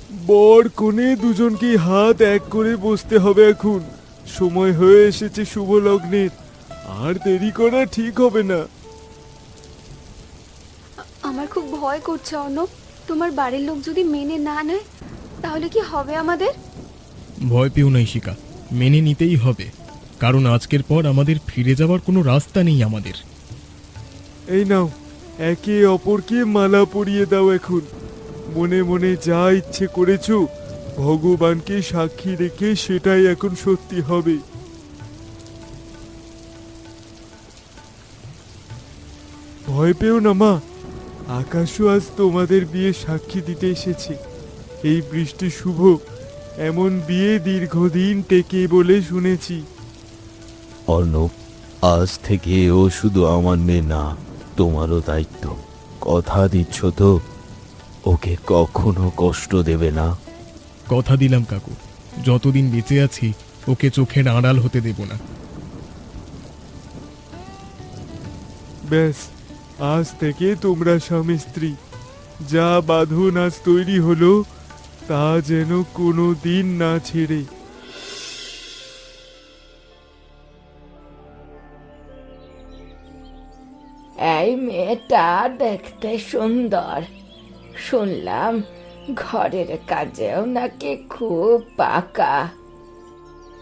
বর কনে দুজনকে হাত এক করে বসতে হবে এখন। সময় হয়ে এসেছে শুভ লগ্নের, আর দেরি করা ঠিক হবে না। আমার খুব ভয় করছে অর্ণব, তোমার বাড়ির লোক যদি মেনে না নেয় তাহলে কি হবে আমাদের? ভয় পেও না ইশিকা, মেনে নিতেই হবে, কারণ আজকের পর আমাদের ফিরে যাওয়ার কোনো রাস্তা নেই আমাদের। এই নাও, একে অপরকে মালা পরিয়ে দাও এখন। মনে মনে যা ইচ্ছে করেছো ভগবানকে সাক্ষী রেখে সেটাই এখন সত্যি হবে। ভয় পেও না মা, আকাশও আজ তোমাদের বিয়ে সাক্ষী দিতে এসেছে। এই বৃষ্টি শুভ, এমন বিয়ে দীর্ঘদিন টেকে বলে শুনেছি। অর্ণব, আজ থেকে ও শুধু আমার মেয়ে না, তোমারও দায়িত্ব। কথা দিচ্ছ তো ওকে কখনো কষ্ট দেবে না? কথা দিলাম কাকু, যতদিন বেঁচে আছি ওকে চোখের আড়াল হতে দেব না। ব্যাস, আজ থেকে তোমরা স্বামী স্ত্রী। যা বাঁধন আজ তৈরি হলো তা যেন কোনো দিন না ছেড়ে। এই মেয়েটা দেখতে সুন্দর, শুনলাম ঘরের কাজেও নাকি খুব পাকা।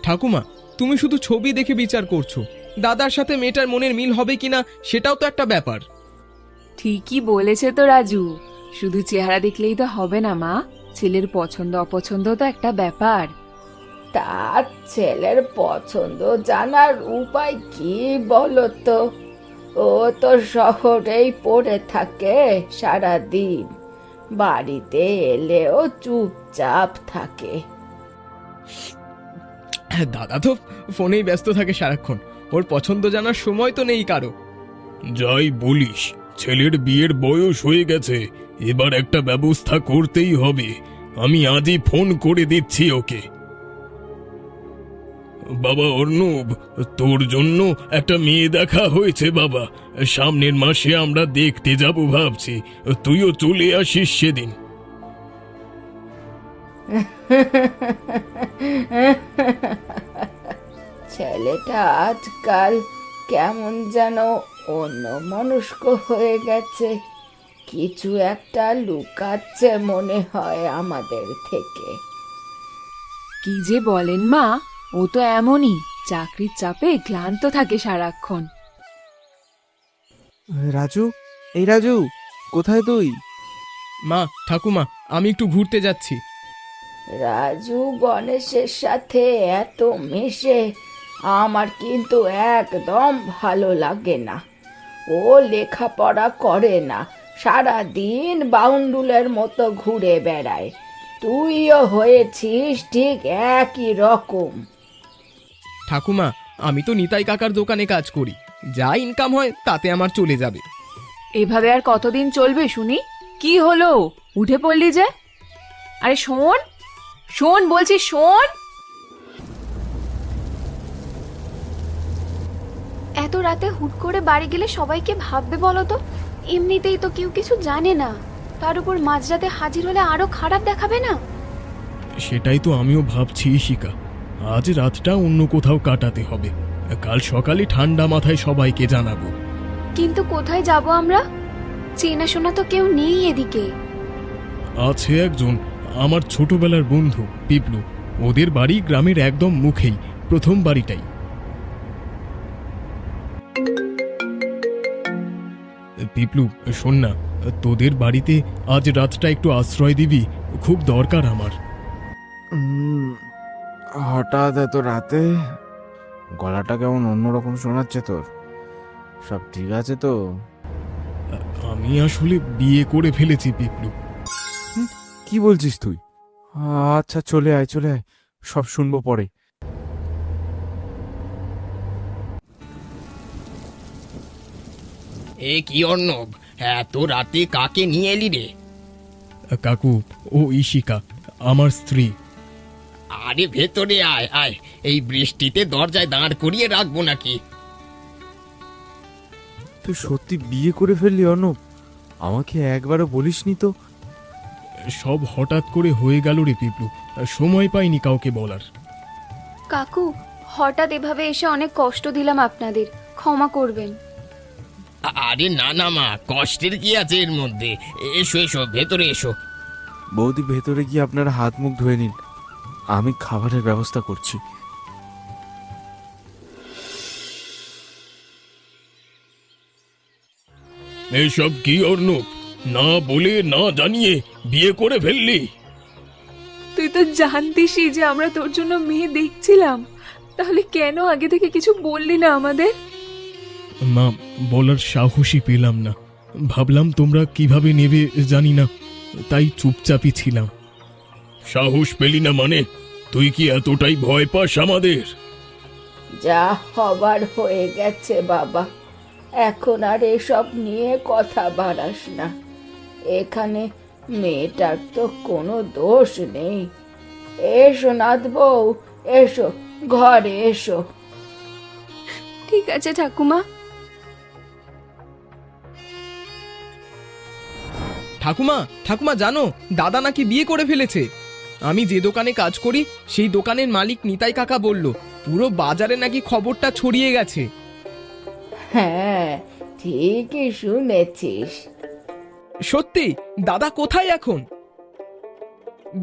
ঠাকুমা, তুমি শুধু ছবি দেখে বিচার করছো, দাদার সাথে মেয়েটার মনের মিল হবে কিনা সেটাও তো একটা ব্যাপার। ঠিকই বলেছে তো রাজু, শুধু চেহারা দেখলেই তো হবে না মা, ছেলের পছন্দ অপছন্দ তো একটা ব্যাপার। তার ছেলের পছন্দ জানার উপায় কি বলো তো? ও তো শহরেই পড়ে থাকে সারা দিন, বাড়িতে এলেও চুপচাপ থাকে। দাদা তো ফোনেই ব্যস্ত থাকে সারাক্ষণ, ওর পছন্দ জানার সময় তো নেই কারো। যাই বলিস, ছেলের বিয়ের বয়স হয়ে গেছে, এবার একটা ব্যবস্থা করতেই হবে। আমি আজই ফোন করে দিচ্ছি ওকে। বাবা অর্ণব, তোর জন্য একটা মেয়ে দেখা হয়েছে বাবা। সামনের মাসে আমরা দেখতে যাব ভাবছি, তুইও চলে আসিস সেদিন। ছেলেটা আজকাল কেমন যেন অন্যমনস্ক হয়ে গেছে, কিছু একটা লুকাচ্ছে মনে হয় আমাদের থেকে। কি যে বলেন মা, ও তো এমনই, চাকরির চাপে ক্লান্ত থাকে সারাক্ষণ। রাজু, এই রাজু, কোথায় তুই? মা, ঠাকুমা, আমি একটু ঘুরতে যাচ্ছি। রাজু গণেশের সাথে এত মেশে আমার কিন্তু একদম ভালো লাগে না। ও লেখাপড়া করে না, সারা দিন বাউন্ডুলের মতো ঘুরে বেড়ায়। তুইও হয়েছিস ঠিক একই রকম। ঠাকুমা, আমি তো নিতাই কাকার দোকানে কাজ করি, যা ইনকাম হয় তাতে আমার চলে যাবে। এভাবে আর কতদিন চলবে শুনি? কি হলো, উঠে পড়লি যে? আরে শোন শোন বলছি, শোন। এত রাতে হুট করে বাড়ি গেলে সবাইকে ভাববে বলো তো? এমনিতেই তো কেউ কিছু জানে না, তার উপর মাঝরাতে হাজির হলে আরো খারাপ দেখাবে না? সেটাই তো আমিও ভাবছি ইশিকা, আজ রাতটা অন্য কোথাও কাটাতে হবে, কাল সকালে ঠান্ডা মাথায় সবাইকে জানাবো। কিন্তু কোথায় যাব আমরা? চেনাশোনা তো কেউ নেই এদিকে। আছে একজন, আমার ছোটবেলার বন্ধু পিপলু, ওদের বাড়ি গ্রামের একদম মুখেই, প্রথম বাড়িটাই। পিপলু শোন না, তোদের বাড়িতে আজ রাতটা একটু আশ্রয় দিবি, খুব দরকার আমার। হঠাৎ এত রাতে? গলাটা কেমন অন্যরকম শোনাচ্ছে তোর, সব ঠিক আছে তো? আমি আসলে বিয়ে করে ফেলেছি পিপলু। কি বলছিস তুই? আচ্ছা, চলে আয় চলে আয়, সব শুনবো পরে। এ কি অর্ণব, এত রাতে কাকে নিয়ে এলি রে? কাকু, ও ইশিকা, আমার স্ত্রী। আরে ভেতরে আয় আয়, এই বৃষ্টিতে দরজায় দাঁড় করিয়ে রাখবো নাকি? তুই সত্যি বিয়ে করে ফেললি অর্ণব? আমাকে একবারও বলিসনি তো। সব হঠাৎ করে হয়ে গেল রে পিপলু, সময় পাইনি কাউকে বলার। কাকু, হঠাৎ এভাবে এসে অনেক কষ্ট দিলাম আপনাদের, ক্ষমা করবেন। আরে না না মা, কষ্টের কি আছে এর মধ্যে? এসো এসো, ভেতরে এসো। বৌদি ভেতরে গিয়ে আপনারা হাত মুখ ধুয়ে নিন, আমি খাবারের ব্যবস্থা করছি। এসব কি অর্ণব, না বলে না জানিয়ে বিয়ে করে ফেললি? তুই তো জানতিসই যে আমরা তোর জন্য মেয়ে দেখছিলাম, তাহলে কেন আগে থেকে কিছু বললি না আমাদের? মা, বলার সাহসই পেলাম না, ভাবলাম তোমরা কিভাবে নেবে জানি না, তাই চুপচাপই ছিলাম। সাহস পেলি না মানে? তুই কি এতটাই ভয় পাস আমাদের? যা হবার হয়ে গেছে বাবা, এখন আর এসব নিয়ে কথা বাড়াস না। এখানে মেয়েটার তো কোনো দোষ নেই। এসো নাথ বউ, এসো ঘরে এসো। ঠিক আছে ঠাকুমা। ঠাকুমা, ঠাকুমা জানো, দাদা নাকি বিয়ে করে ফেলেছে। আমি যে দোকানে কাজ করি সেই দোকানের মালিক নিতাই কাকা বলল, পুরো বাজারে নাকি খবরটা ছড়িয়ে গেছে। হ্যাঁ, ঠিকই শুনেছিস। সত্যি? দাদা কোথায় এখন?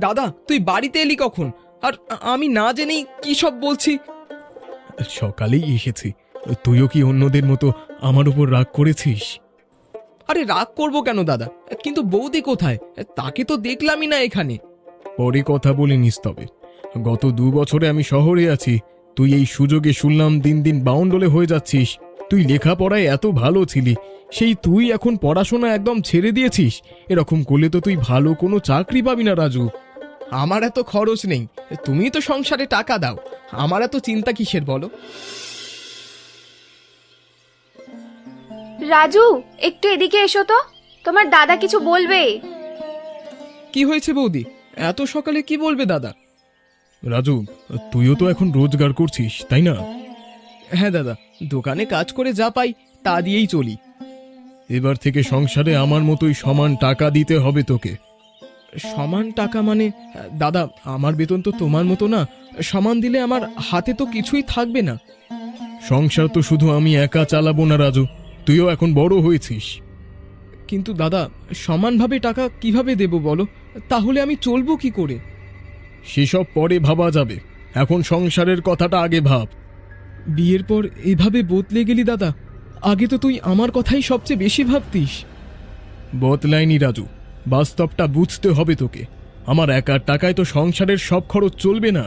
দাদা, তুই বাড়িতে এলি কখন? আর আমি না জেনেই কি সব বলছি। সকালেই এসেছি, তুইও কি অন্যদের মতো আমার উপর রাগ করেছিস? আরে রাগ করবো কেন দাদা, কিন্তু বৌদি কোথায়? তাকে তো দেখলামই না এখানে। পরে কথা বলে নিস। তবে গত 2 বছরে আমি শহরে আছি, তুই এই সুযোগে শুনলাম দিন দিন বাউন্ডলে হয়ে যাচ্ছিস। তুই লেখাপড়ায় এত ভালো ছিলি, সেই তুই এখন পড়াশোনা একদম ছেড়ে দিয়েছিস। এরকম করলে তো তুই ভালো কোনো চাকরি পাবি না রাজু। আমার এত খরচ নেই, তুমি তো সংসারে টাকা দাও, আমার এত চিন্তা কিসের বলো? রাজু, একটু এদিকে এসো তো, তোমার দাদা কিছু বলবে। কি হয়েছে বৌদি? এত সকালে কি বলবে দাদা? রাজু, তুইও তো এখন রোজগার করছিস, তাই না? হ্যাঁ দাদা, দোকানে কাজ করে যা পাই তা দিয়েই চলি। এবার থেকে সংসারে আমার মতোই সমান টাকা দিতে হবে তোকে। সমান টাকা মানে? দাদা, আমার বেতন তো তোমার মতো না, সমান দিলে আমার হাতে তো কিছুই থাকবে না। সংসার তো শুধু আমি একা চালাবো না রাজু, তুইও এখন বড় হয়েছিস। কিন্তু দাদা, সমানভাবে টাকা কিভাবে দেব বলো? তাহলে আমি চলবো কি করে? সেসব পরে ভাবা যাবে, এখন সংসারের কথাটা আগে ভাব। বিয়ের পর এভাবে বদলে গেলি দাদা, আগে তো তুই আমার কথাই সবচেয়ে বেশি ভাবতিস। বদলাইনি রাজু, বাস্তবটা বুঝতে হবে তোকে। আমার একার টাকায় তো সংসারের সব খরচ চলবে না।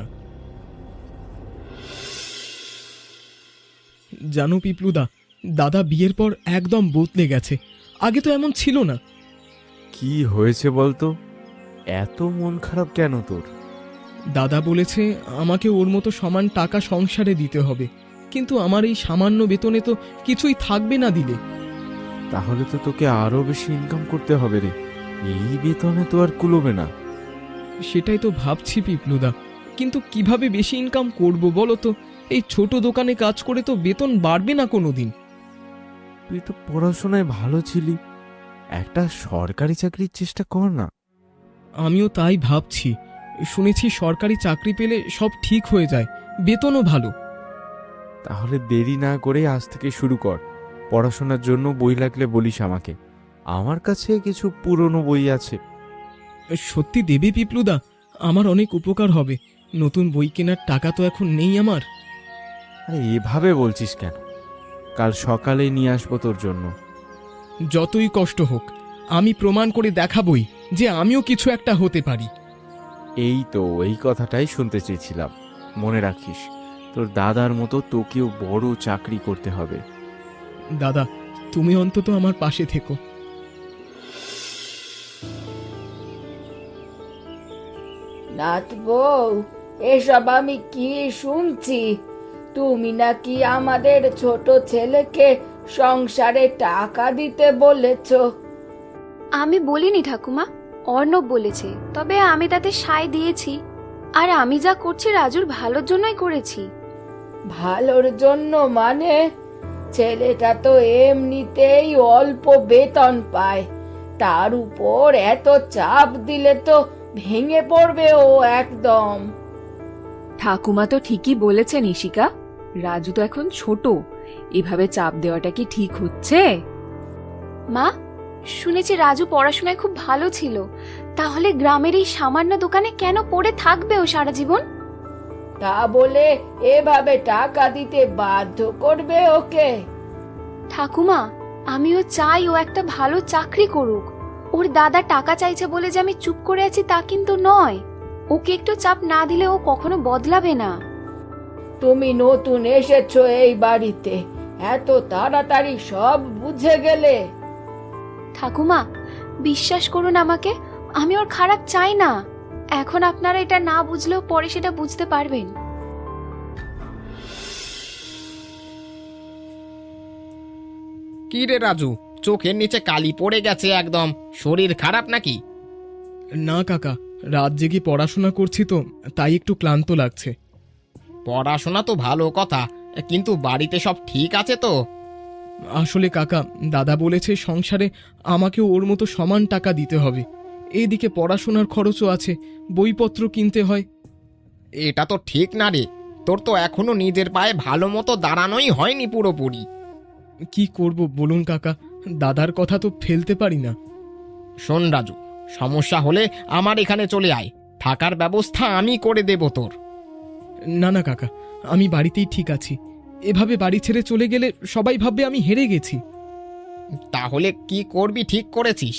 জানো পিপলুদা, দাদা বিয়ের পর একদম বদলে গেছে, আগে তো এমন ছিল না। কি হয়েছে বলতো? এত মন খারাপ কেন তোর? দাদা বলেছে আমাকে ওর মতো সমান টাকা সংসারে দিতে হবে, কিন্তু আমার এই সামান্য বেতনে তো কিছুই থাকবে না দিলে। তাহলে তো তোকে আরো বেশি ইনকাম করতে হবে রে, এই বেতনে তো আর কুলোবে না। সেটাই তো ভাবছি পিপলুদা, কিন্তু কিভাবে বেশি ইনকাম করব বলো তো? এই ছোট দোকানে কাজ করে তো বেতন বাড়বে না কোনোদিন। তুই তো পড়াশোনায় ভালো ছিলি, একটা সরকারি চাকরির চেষ্টা কর না। আমিও তাই ভাবছি, শুনেছি সরকারি চাকরি পেলে সব ঠিক হয়ে যায়, বেতনও ভালো। তাহলে দেরি না করে আজ থেকে শুরু কর। পড়াশোনার জন্য বই লাগলে বলিস আমাকে, আমার কাছে কিছু পুরনো বই আছে। সত্যি দেবে পিপলুদা? আমার অনেক উপকার হবে, নতুন বই কেনার টাকা তো এখন নেই আমার। আরে এভাবে বলছিস কেন? কাল সকালেই নিয়ে আসবো তোর জন্য। যতই কষ্ট হোক, আমি প্রমাণ করে দেখাবই যে আমিও কিছু একটা হতে পারি। এই তো এই কথাটাই শুনতে চেয়েছিলাম। মনে রাখিস, তোর দাদার মতো তোকেও বড় চাকরি করতে হবে। দাদা, তুমি অন্তত আমার পাশে থেকো। নাথ বউ, এসব আমি কি শুনছি? তুমি নাকি আমাদের ছোট ছেলেকে সংসারে টাকা দিতে বলেছ? আমি বলিনি ঠাকুমা, অর্ণব বলেছে, তবে আমি তাতে সায় দিয়েছি। আর আমি যা করছি রাজুর ভালোর জন্যই করেছি। ভালোর জন্য মানে? ছেলেটা তো এমনিতেই অল্প বেতন পায়, তার উপর এত চাপ দিলে তো ভেঙে পড়বে ও একদম। ঠাকুমা তো ঠিকই বলেছেন ইশিকা, রাজু তো এখন ছোট, এভাবে চাপ দেওয়াটা কি ঠিক হচ্ছে? মা, শুনেছি রাজু পড়াশোনায় খুব ভালো ছিল, তাহলে গ্রামের এই সামান্য দোকানে কেন পড়ে থাকবে ও সারা জীবন? তা বলে এভাবে টাকা দিতে বাধ্য করবে ওকে? ঠাকুমা, আমিও চাই ও একটা ভালো চাকরি করুক। ওর দাদা টাকা চাইছে বলে যে আমি চুপ করে আছি তা কিন্তু নয়। ওকে একটু চাপ না দিলে ও কখনো বদলাবে না। তুমি নতুন এসেছো এই বাড়িতে, এত তাড়াতাড়ি সব বুঝে গেলে? ঠাকুমা, বিশ্বাস করুন আমাকে, আমি ওর খারাপ চাই না। এখন আপনারা এটা না বুঝলেও পরে সেটা বুঝতে পারবেন। কি রে রাজু, চোখের নিচে কালি পড়ে গেছে একদম, শরীর খারাপ নাকি? না কাকা, রাত জেগে পড়াশোনা করছি তো, তাই একটু ক্লান্ত লাগছে। পড়াশোনা তো ভালো কথা, কিন্তু বাড়িতে সব ঠিক আছে তো? আসলে কাকা, দাদা বলেছে সংসারে আমাকেও ওর মতো সমান টাকা দিতে হবে। এদিকে পড়াশোনার খরচও আছে, বইপত্র কিনতে হয়। এটা তো ঠিক না রে, তোর তো এখনো নিজের পায়ে ভালো মতো দাঁড়ানোই হয়নি পুরোপুরি। কি করব বলুন কাকা, দাদার কথা তো ফেলতে পারি না। শোন রাজু, সমস্যা হলে আমার এখানে চলে আয়, থাকার ব্যবস্থা আমি করে দেব তোর। না না কাকা, আমি বাড়িতেই ঠিক আছি। এভাবে বাড়ি ছেড়ে চলে গেলে সবাই ভাববে আমি হেরে গেছি। তাহলে কি করবি ঠিক করেছিস?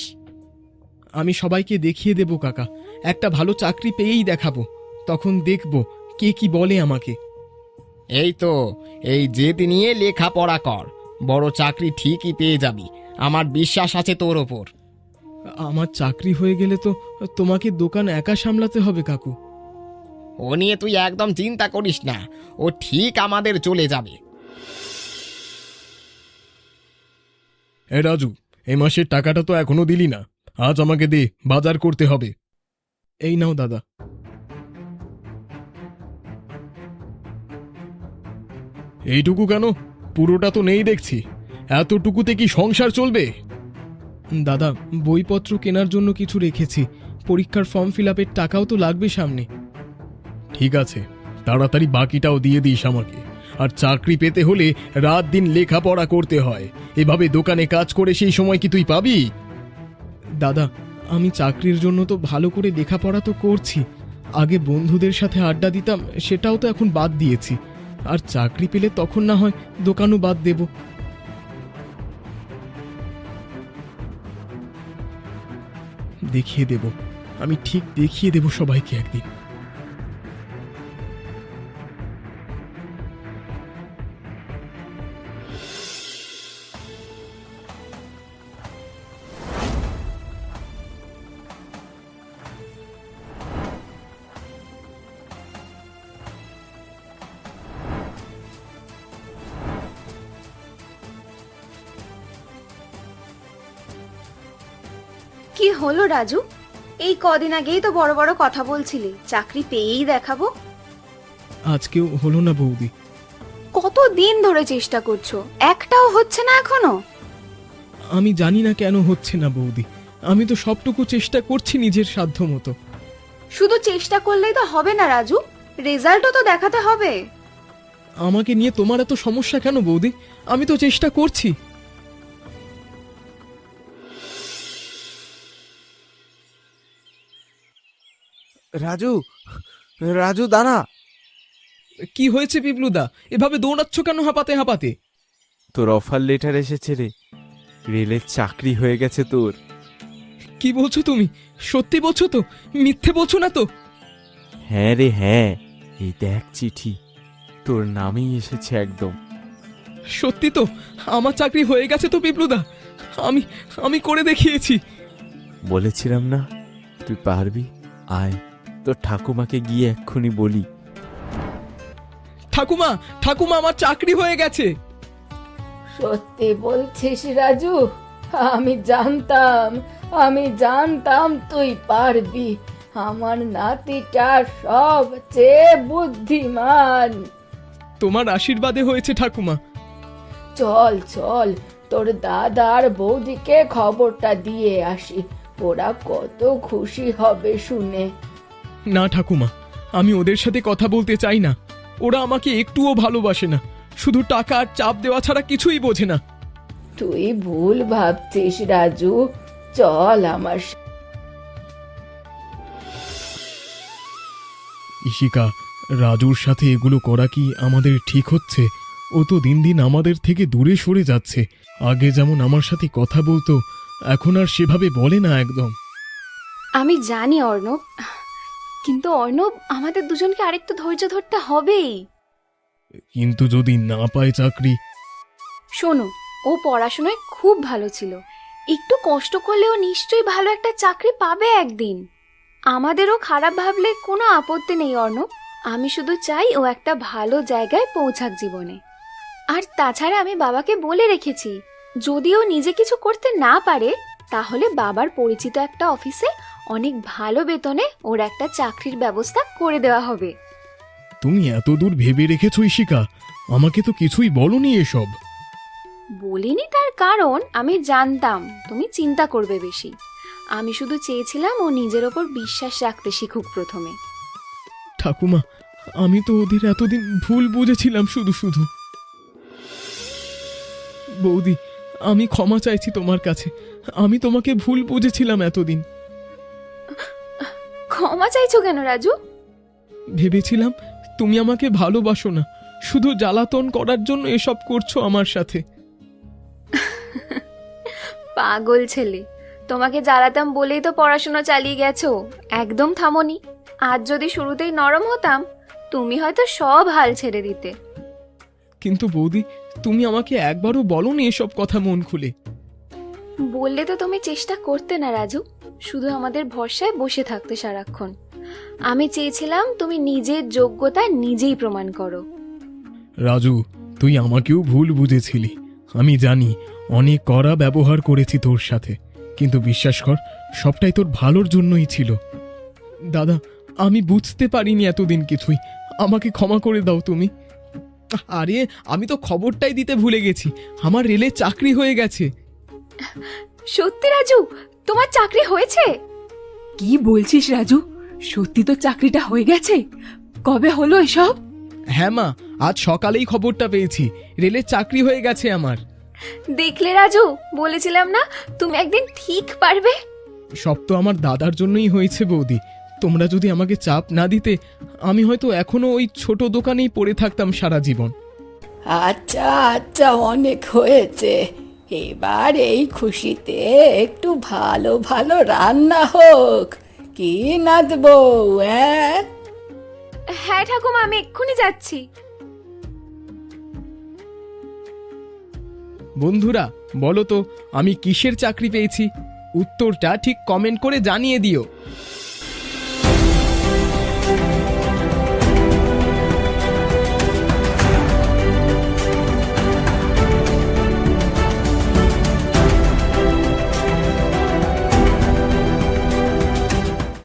আমি সবাইকে দেখিয়ে দেব কাকা, একটা ভালো চাকরি পেয়েই দেখাবো, তখন দেখব কে কি বলে আমাকে। এই তো, এই জেদ নিয়ে লেখাপড়া কর, বড় চাকরি ঠিকই পেয়ে যাবি, আমার বিশ্বাস আছে তোর ওপর। আমার চাকরি হয়ে গেলে তো তোমাকে দোকান একা সামলাতে হবে কাকু। ও নিয়ে তুই একদম চিন্তা করিস না, ও ঠিক আমাদের চলে যাবে। এ রাজু, এই মাসের টাকাটা তো এখনো দিলি না, আজ আমাকে দে, বাজার করতে হবে। এই নাও দাদা। এইটুকু কেন? পুরোটা তো নেই দেখছি, এতটুকুতে কি সংসার চলবে? দাদা, বইপত্র কেনার জন্য কিছু রেখেছি, পরীক্ষার ফর্ম ফিল আপের টাকাও তো লাগবে সামনে। ঠিক আছে, তাড়াতাড়ি বাকিটাও দিয়ে দিস আমাকে। আর চাকরি পেতে হলে রাত দিন লেখাপড়া করতে হয়, এভাবে দোকানে কাজ করে সেই সময় কি তুই পাবি? দাদা, আমি চাকরির জন্য তো ভালো করে লেখাপড়া তো করছি, আগে বন্ধুদের সাথে আড্ডা দিতাম, সেটাও তো এখন বাদ দিয়েছি। আর চাকরি পেলে তখন না হয় দোকানও বাদ দেব। দেখিয়ে দেব, আমি ঠিক দেখিয়ে দেব সবাইকে একদিন। কি হলো রাজু? এই কদিন আগেই তো বড় বড় কথা বলছিলি, চাকরি পেয়েই দেখাবো। আজকেও হলো না বৌদি। কত দিন ধরে চেষ্টা করছো, একটাও হচ্ছে না এখনো? আমি জানি না কেন হচ্ছে না বৌদি, আমি তো সবটুকু চেষ্টা করছি নিজের সাধ্য মতো। শুধু চেষ্টা করলেই তো হবে না রাজু, রেজাল্টও তো দেখাতে হবে। আমাকে নিয়ে তোমার এত সমস্যা কেন বৌদি? আমি তো চেষ্টা করছি। রাজু, রাজু দাঁড়া। কি হয়েছে পিপলুদা, এভাবে দৌড়াচ্ছ কেন হাঁপাতে হাঁপাতে? তোর অফার লেটার এসেছে রে, রেলের চাকরি হয়ে গেছে তোর। কি বলছো তুমি? সত্যি বলছো তো? মিথ্যে বলছো না তো? হ্যাঁ রে হ্যাঁ, এই দেখ চিঠি, তোর নামেই এসেছে একদম। সত্যি তো? আমার চাকরি হয়ে গেছে তো পিপলুদা? আমি আমি করে দেখিয়েছি। বলেছিলাম না তুই পারবি। আয়, তোর ঠাকুমাকে গিয়ে এক্ষুনি বলি। ঠাকুমা, ঠাকুমা, আমার চাকরি হয়ে গেছে। সত্যি বলছিস রাজু? আমি জানতাম তুই পারবি। আমার নাতিটা সবচেয়ে বুদ্ধিমান। তোমার আশীর্বাদে হয়েছে ঠাকুমা। চল চল, তোর দাদা আর বৌদিকে খবরটা দিয়ে আসি, ওরা কত খুশি হবে শুনে। না ঠাকুমা, আমি ওদের সাথে কথা বলতে চাই না। ওরা আমাকে একটুও ভালোবাসে না, শুধু টাকা আর চাপ দেওয়া ছাড়া কিছুই বোঝে না। তুই ভুল ভাবছিস রাজু, চল আমার ইশিকা, রাজুর সাথে এগুলো করা কি আমাদের ঠিক হচ্ছে? ও তো দিন দিন আমাদের থেকে দূরে সরে যাচ্ছে। আগে যেমন আমার সাথে কথা বলতো, এখন আর সেভাবে বলে না একদম। আমি জানি অর্ণব, কিন্তু অর্ণব, আমাদের দুজনকে আরেকটু ধৈর্য ধরতে হবেই। কিন্তু যদি না পায় চাকরি? শোনো, ও পড়াশোনায় খুব ভালো ছিল, একটু কষ্ট করলেও নিশ্চয়ই ভালো একটা চাকরি পাবে একদিন। আমাদেরও খারাপ ভাবলে কোনো আপত্তি নেই অর্ণব, আমি শুধু চাই ও একটা ভালো জায়গায় পৌঁছাক জীবনে। আর তাছাড়া আমি বাবাকে বলে রেখেছি, যদি ও নিজে কিছু করতে না পারে তাহলে বাবার পরিচিত একটা অফিসে অনেক ভালো বেতনে ওর একটা চাকরির ব্যবস্থা করে দেওয়া হবে। তুমি এত দূর ভেবে রেখেছো ইশিকা? আমাকে তো কিছুই বলনি এসব। বলিনি তার কারণ আমি জানতাম তুমি চিন্তা করবে বেশি। আমি শুধু চেয়েছিলাম ও নিজের ওপর বিশ্বাস রাখতে শিখুক প্রথমে। ঠাকুমা, আমি তো ওদের এতদিন ভুল বুঝেছিলাম শুধু শুধু। বৌদি, আমি ক্ষমা চাইছি তোমার কাছে। আমি তোমাকে ভুল বুঝেছিলাম এতদিন। ক্ষমা চাইছো কেন রাজু? ভেবেছিলাম তুমি আমাকে ভালোবাসো না, শুধু জ্বালাতন করার জন্য এসব করছো আমার সাথে। পাগল ছেলে, তোমাকে জ্বালাতাম বলেই তো পড়াশোনা চালিয়ে গেছো, একদম থামোনি। আজ যদি শুরুতেই নরম হতাম তুমি হয়তো সব হাল ছেড়ে দিতে। কিন্তু বৌদি, তুমি আমাকে একবারও বলনি এসব কথা মন খুলে। বললে তো তুমি চেষ্টা করতে না রাজু, শুধু আমাদের ভরসায় বসে থাকতে সারাক্ষণ। আমি চেয়েছিলাম তুমি নিজের যোগ্যতা নিজেই প্রমাণ করো। রাজু, তুই আমাকেও ভুল বুঝেছিলি। আমি জানি অনেক কড়া ব্যবহার করেছি তোর সাথে, কিন্তু বিশ্বাস কর, সবটাই তোর ভালোর জন্যই ছিল। দাদা, আমি বুঝতে পারিনি এতদিন কিছুই, আমাকে ক্ষমা করে দাও তুমি। আরে, আমি তো খবরটাই দিতে ভুলে গেছি, আমার রেলে চাকরি হয়ে গেছে। সত্যি রাজু, তোমার চাকরি হয়েছে? কি বলছিস রাজু, সত্যি তো চাকরিটা হয়ে গেছে? কবে হলো এসব? হ্যাঁ মা, আজ সকালেই খবরটা পেয়েছি, রেলের চাকরি হয়ে গেছে আমার। দেখলে রাজু, বলেছিলাম না তুমি একদিন ঠিক পারবে। সব তো আমার দাদার জন্যই হয়েছে বৌদি। তোমরা যদি আমাকে চাপ না দিতে, আমি হয়তো এখনো ওই ছোট দোকানেই পড়ে থাকতাম সারা জীবন। আচ্ছা আচ্ছা, অনেক হয়েছে। এবার এই খুশিতে একটু ভালো ভালো রান্না হোক। কি নাচ বউ? হ্যাঁ ঠাকুমা, আমি এক্ষুনি যাচ্ছি। বন্ধুরা, বলো তো আমি কিসের চাকরি পেয়েছি? উত্তরটা ঠিক কমেন্ট করে জানিয়ে দিও।